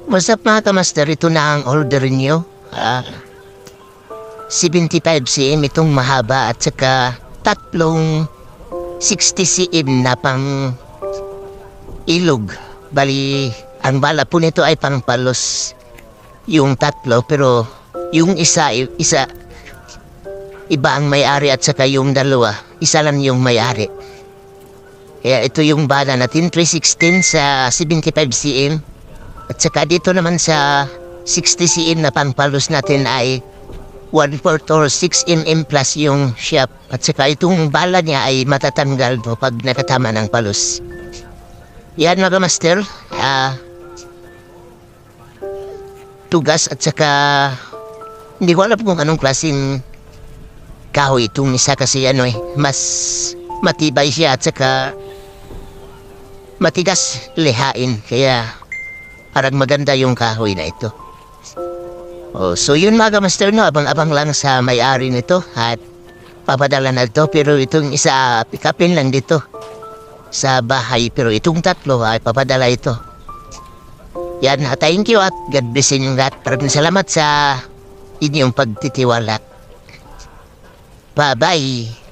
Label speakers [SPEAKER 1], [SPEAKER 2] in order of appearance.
[SPEAKER 1] What's up mga kamaster? Ito na ang order niyo. 75 cm itong mahaba at saka tatlong 60 cm na pang ilog. Bali, ang bala po nito ay pang palos. Yung tatlo pero yung isa iba ang may-ari at saka yung dalawa, isa lang yung may-ari. Kaya ito yung bala natin, 316 sa 75 cm. At saka dito naman sa 60 cm na pangpalos natin ay 1/4 or 6 mm plus yung shop. At saka itong bala niya ay matatanggal po pag nakatama ng palos. Yan mga master. Tugas at saka hindi ko alam kung anong klaseng kahoy itong isa kasi mas matibay siya at saka matigas lihain. Kaya parang maganda yung kahoy na ito. So yun mga master, abang-abang lang sa may-ari nito at papadala na ito. Pero itong isa pick-upin lang dito sa bahay. Pero itong tatlo ay papadala ito. Yan, thank you at God bless inyong lahat. Maraming salamat sa inyong pagtitiwala. Bye-bye.